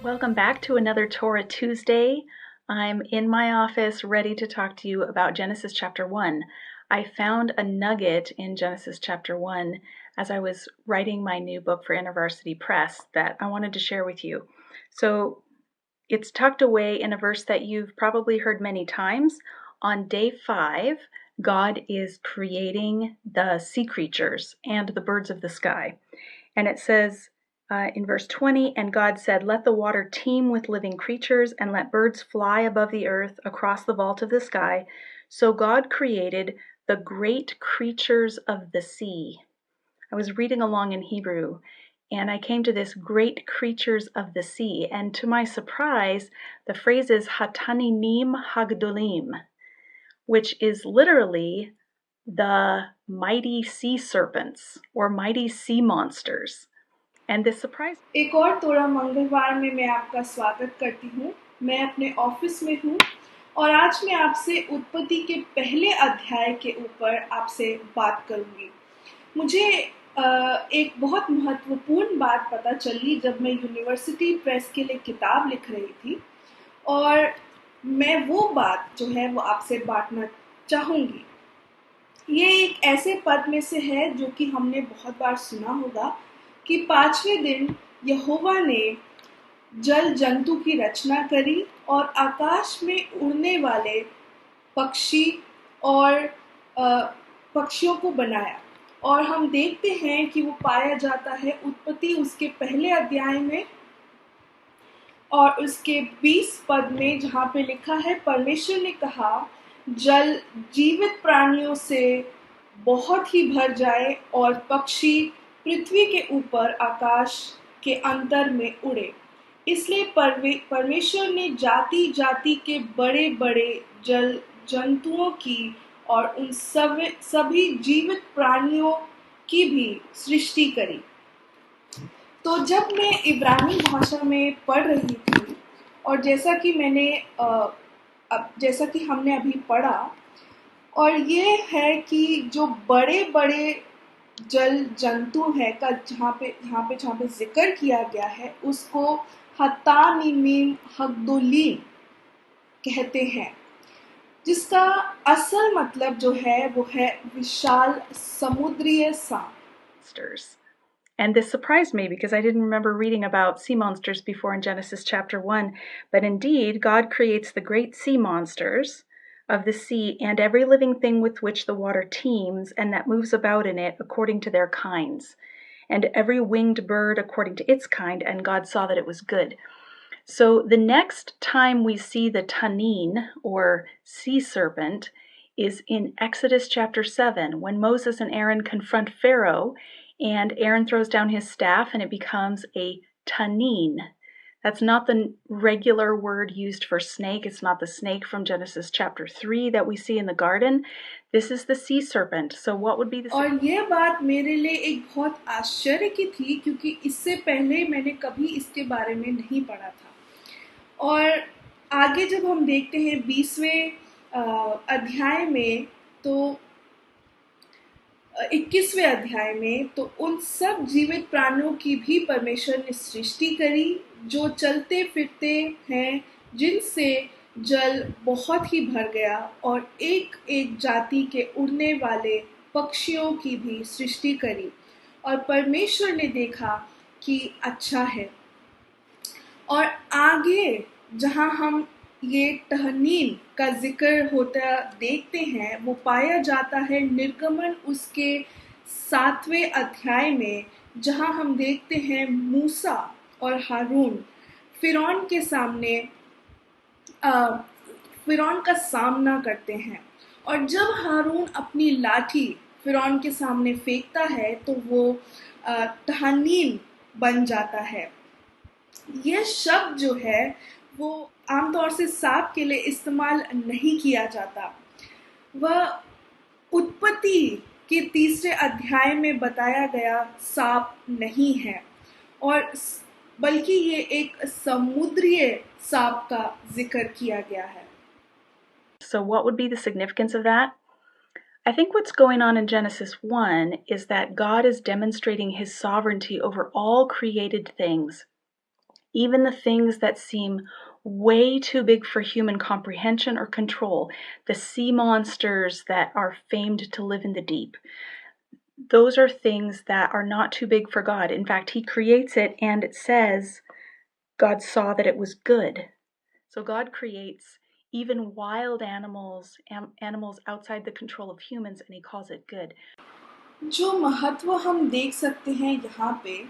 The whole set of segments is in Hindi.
Welcome back to another Torah Tuesday. I'm in my office ready to talk to you about Genesis chapter 1. I found a nugget in Genesis chapter 1 as I was writing my new book for InterVarsity Press that I wanted to share with you. So it's tucked away in a verse that you've probably heard many times. On day 5, God is creating the sea creatures and the birds of the sky. And it says, in verse 20, and God said, let the water teem with living creatures and let birds fly above the earth across the vault of the sky. So God created the great creatures of the sea. I was reading along in Hebrew and I came to this great creatures of the sea. And to my surprise, the phrase is Hataninim Hagdolim, which is literally the mighty sea serpents or mighty sea monsters. And this surprised me. एक और तोरा मंगलवार में मैं आपका स्वागत करती हूँ। मैं अपने ऑफिस में हूँ और आज मैं आपसे उत्पत्ति के पहले अध्याय के ऊपर आपसे बात करूँगी। मुझे एक बहुत महत्वपूर्ण बात पता चली जब मैं यूनिवर्सिटी प्रेस के लिए किताब लिख रही थी और मैं वो बात जो है वो आपसे बांटना चाहूँगी। ये एक ऐसे पद में से है जो कि हमने बहुत बार सुना होगा कि 5वें दिन यहोवा ने जल जंतु की रचना करी और आकाश में उड़ने वाले पक्षी और पक्षियों को बनाया। और हम देखते हैं कि वो पाया जाता है उत्पत्ति उसके पहले अध्याय में और उसके 20 पद में, जहाँ पे लिखा है परमेश्वर ने कहा जल जीवित प्राणियों से बहुत ही भर जाए और पक्षी पृथ्वी के ऊपर आकाश के अंतर में उड़े। इसलिए परमेश्वर ने जाति जाति के बड़े बड़े जल जंतुओं की और उन सभी जीवित प्राणियों की भी सृष्टि करी। तो जब मैं इब्रानी भाषा में पढ़ रही थी और जैसा कि हमने अभी पढ़ा, और ये है कि जो बड़े बड़े जल जंतु है का जहाँ पे जिक्र किया गया है उसको हतानिमीम हगदोलीम कहते हैं, जिसका असल मतलब जो है वो है विशाल समुद्रीय सांप। And this surprised me because I didn't remember reading about sea monsters before in Genesis chapter 1. But indeed, God creates the great sea monsters of the sea and every living thing with which the water teems and that moves about in it according to their kinds, and every winged bird according to its kind, and God saw that it was good. So the next time we see the tanin, or sea serpent, is in Exodus chapter 7, when Moses and Aaron confront Pharaoh, and Aaron throws down his staff and it becomes a tanin. That's not the regular word used for snake. It's not the snake from Genesis chapter 3 that we see in the garden. This is the sea serpent. So what would be the और ये बात मेरे लिए एक बहुत आश्चर्य की थी क्योंकि इससे पहले मैंने कभी इसके बारे में नहीं पढ़ा था। और आगे जब हम देखते हैं 20वें अध्याय में तो 21वें अध्याय में तो उन सब जीवित प्राणियों की भी परमेश्वर ने सृष्टि करी जो चलते फिरते हैं, जिनसे जल बहुत ही भर गया, और एक एक जाति के उड़ने वाले पक्षियों की भी सृष्टि करी। और परमेश्वर ने देखा कि अच्छा है। और आगे जहाँ हम ये तहनीन का जिक्र होता देखते हैं वो पाया जाता है निर्गमन उसके 7वें अध्याय में, जहाँ हम देखते हैं मूसा और हारून फिरौन के सामने फिरौन का सामना करते हैं। और जब हारून अपनी लाठी फिरौन के सामने फेंकता है तो वो तहनीन बन जाता है। यह शब्द जो है वो आमतौर से सांप के लिए इस्तेमाल नहीं किया जाता। वह उत्पत्ति के 3 अध्याय में बताया गया सांप नहीं है, और बल्कि ये एक समुद्रीय सांप का जिक्र किया गया है। So what would be the significance of that? I think what's going on in Genesis 1 is that God is demonstrating his sovereignty over all created things, even the things that seem way too big for human comprehension or control, the sea monsters that are famed to live in the deep. Those are things that are not too big for God. In fact, he creates it and it says God saw that it was good. So God creates even wild animals, animals outside the control of humans, and he calls it good. जो महत्व हम देख सकते हैं यहाँ पे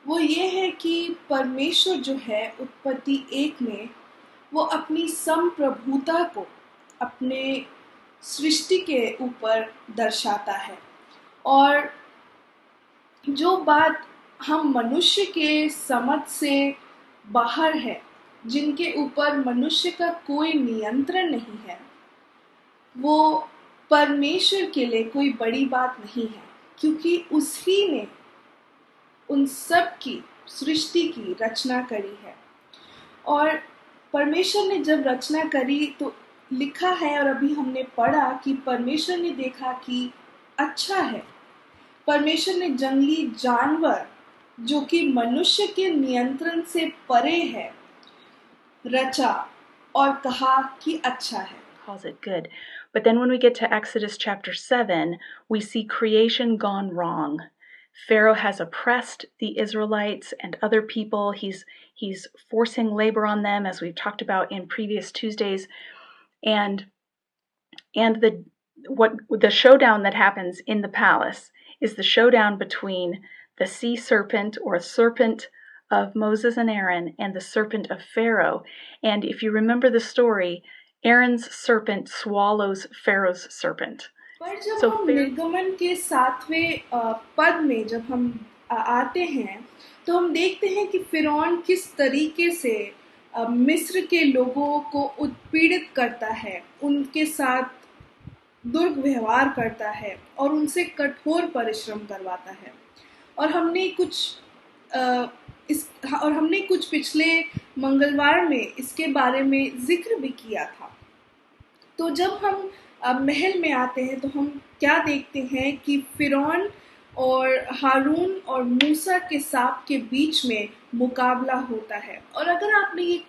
वो ये है कि परमेश्वर जो है उत्पत्ति 1 में वो अपनी संप्रभुता को अपने सृष्टि के ऊपर दर्शाता है। और जो बात हम मनुष्य के समझ से बाहर है, जिनके ऊपर मनुष्य का कोई नियंत्रण नहीं है, वो परमेश्वर के लिए कोई बड़ी बात नहीं है, क्योंकि उसी ने उन सब की सृष्टि की रचना करी है। और परमेश्वर ने जब रचना करी तो लिखा है और अभी हमने पढ़ा कि परमेश्वर ने देखा कि अच्छा है। परमेश्वर ने जंगली जानवर जो कि मनुष्य के नियंत्रण से परे है रचा और कहा कि अच्छा है। Calls it good. But then when we get to Exodus chapter 7, we see creation gone wrong. Pharaoh has oppressed the Israelites and other people. He's forcing labor on them, as we've talked about in previous Tuesdays. And the showdown that happens in the palace is the showdown between the sea serpent, or serpent of Moses and Aaron, and the serpent of Pharaoh. And if you remember the story, Aaron's serpent swallows Pharaoh's serpent. पर जब हम निर्गमन के 7वें पद में जब हम आते हैं तो हम देखते हैं कि फिरौन किस तरीके से मिस्र के लोगों को उत्पीड़ित करता है, उनके साथ दुर्व्यवहार करता है और उनसे कठोर परिश्रम करवाता है। और हमने कुछ पिछले मंगलवार में इसके बारे में जिक्र भी किया था। तो जब हम महल में आते हैं तो हम क्या देखते हैं कि फिरौन और हारून और मूसा के सांप के बीच में मुकाबला होता है। और अगर आपने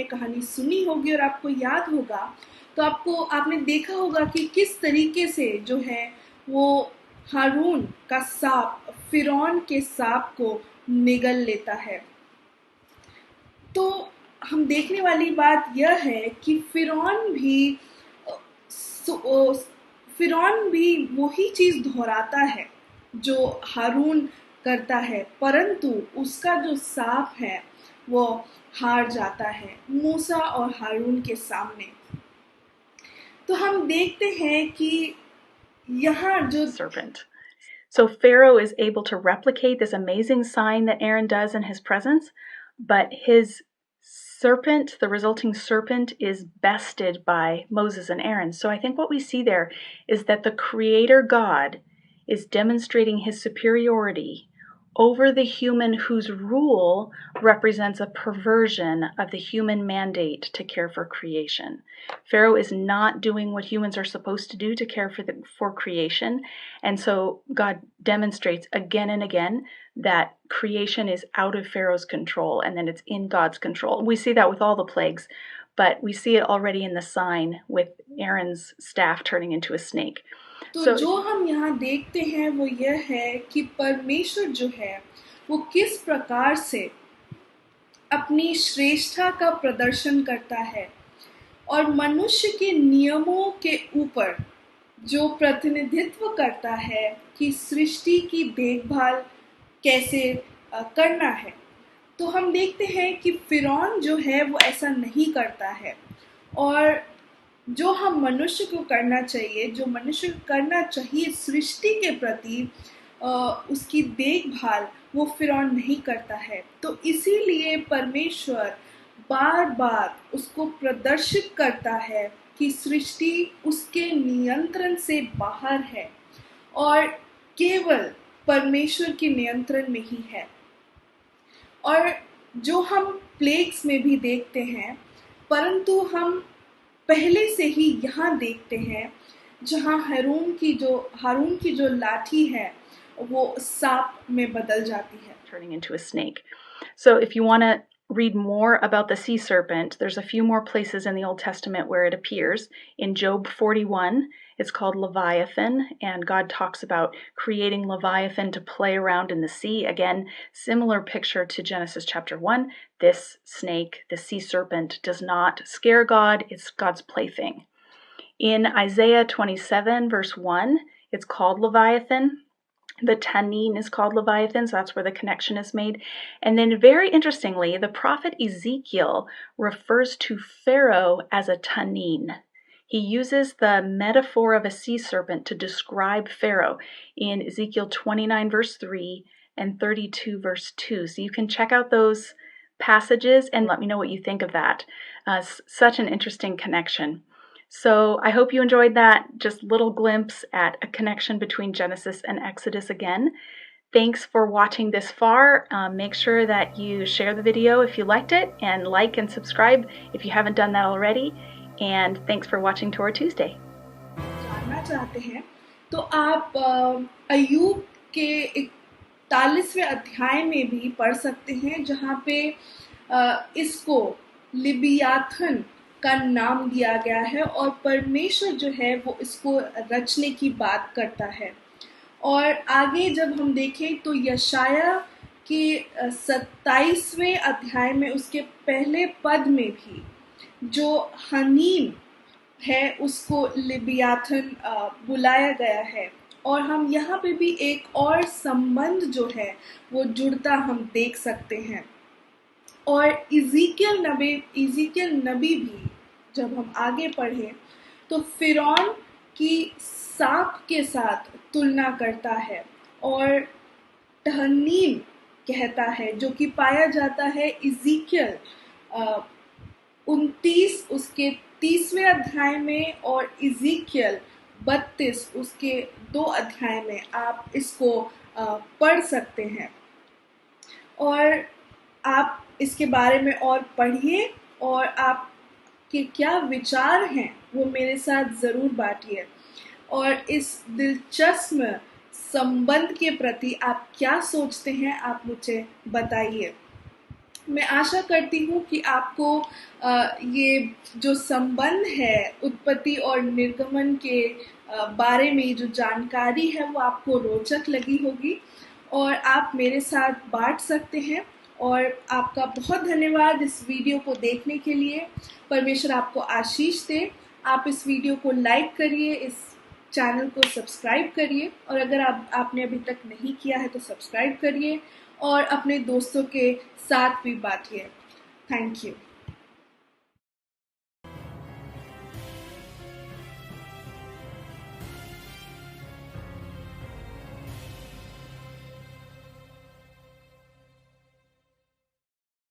कहानी सुनी होगी और आपको याद होगा तो आपने देखा होगा कि किस तरीके से जो है वो हारून का सांप फिरौन के सांप को निगल लेता है। तो हम देखने वाली बात यह है कि फिरौन भी वही चीज दोहराता है जो हारून करता है, परंतु उसका जो सांप है वो हार जाता है मूसा और हारून के सामने। तो हम देखते हैं कि यहाँ जो serpent. So Pharaoh is able to replicate this amazing sign that Aaron does in his presence, but his serpent, the resulting serpent, is bested by Moses and Aaron. So I think what we see there is that the Creator God is demonstrating his superiority over the human whose rule represents a perversion of the human mandate to care for creation. Pharaoh is not doing what humans are supposed to do to care for creation, and so God demonstrates again and again that creation is out of Pharaoh's control and that it's in God's control. We see that with all the plagues, but we see it already in the sign with Aaron's staff turning into a snake. तो जो हम यहाँ देखते हैं वो यह है कि परमेश्वर जो है वो किस प्रकार से अपनी श्रेष्ठता का प्रदर्शन करता है और मनुष्य के नियमों के ऊपर जो प्रतिनिधित्व करता है कि सृष्टि की देखभाल कैसे करना है। तो हम देखते हैं कि फिरौन जो है वो ऐसा नहीं करता है, और जो हम मनुष्य को करना चाहिए सृष्टि के प्रति उसकी देखभाल वो फिरौन नहीं करता है। तो इसीलिए परमेश्वर बार बार उसको प्रदर्शित करता है कि सृष्टि उसके नियंत्रण से बाहर है और केवल परमेश्वर के नियंत्रण में ही है। और जो हम प्लेग्स में भी देखते हैं, परंतु हम पहले से ही यहाँ देखते हैं, जहाँ हारून की जो लाठी है वो सांप में बदल जाती है. Turning into a snake. So if you want to read more about the sea serpent, there's a few more places in the Old Testament where it appears. In Job 41, it's called Leviathan, and God talks about creating Leviathan to play around in the sea. Again, similar picture to Genesis chapter 1. This snake, the sea serpent, does not scare God, it's God's plaything. In Isaiah 27, verse 1, it's called Leviathan. The Tannin is called Leviathan, so that's where the connection is made. And then very interestingly, the prophet Ezekiel refers to Pharaoh as a Tannin. He uses the metaphor of a sea serpent to describe Pharaoh in Ezekiel 29 verse 3 and 32 verse 2. So you can check out those passages and let me know what you think of that. Such an interesting connection. So I hope you enjoyed that just little glimpse at a connection between Genesis and Exodus again. Thanks for watching this far. Make sure that you share the video if you liked it, and like and subscribe if you haven't done that already. And thanks for watching Torah Tuesday. जानना चाहते हैं तो आप अय्यूब के 41वें अध्याय में भी पढ़ सकते हैं, जहाँ पे इसको लिबियाथन का नाम दिया गया है और परमेश्वर जो है वो इसको रचने की बात करता है. और आगे जब हम देखें तो यशाया के 27वें अध्याय में उसके पहले पद में भी जो हनीम है उसको लिबियाथन बुलाया गया है. और हम यहाँ पे भी एक और संबंध जो है वो जुड़ता हम देख सकते हैं. और इज़ीकियल नबी भी जब हम आगे पढ़ें तो फिरौन की सांप के साथ तुलना करता है और तहनीम कहता है, जो कि पाया जाता है इज़ीकियल 29 उसके 30वें अध्याय में और इज़ीकियल 32 उसके 2 अध्याय में. आप इसको पढ़ सकते हैं और आप इसके बारे में और पढ़िए, और आपके क्या विचार हैं वो मेरे साथ ज़रूर बांटिए. और इस दिलचस्प संबंध के प्रति आप क्या सोचते हैं, आप मुझे बताइए. मैं आशा करती हूँ कि आपको ये जो संबंध है उत्पत्ति और निर्गमन के बारे में जो जानकारी है वो आपको रोचक लगी होगी और आप मेरे साथ बांट सकते हैं. और आपका बहुत धन्यवाद इस वीडियो को देखने के लिए. परमेश्वर आपको आशीष दे. आप इस वीडियो को लाइक करिए, इस चैनल को सब्सक्राइब करिए, और अगर आपने अभी तक नहीं किया है तो सब्सक्राइब करिए और अपने दोस्तों के साथ भी बांटिए. Thank you.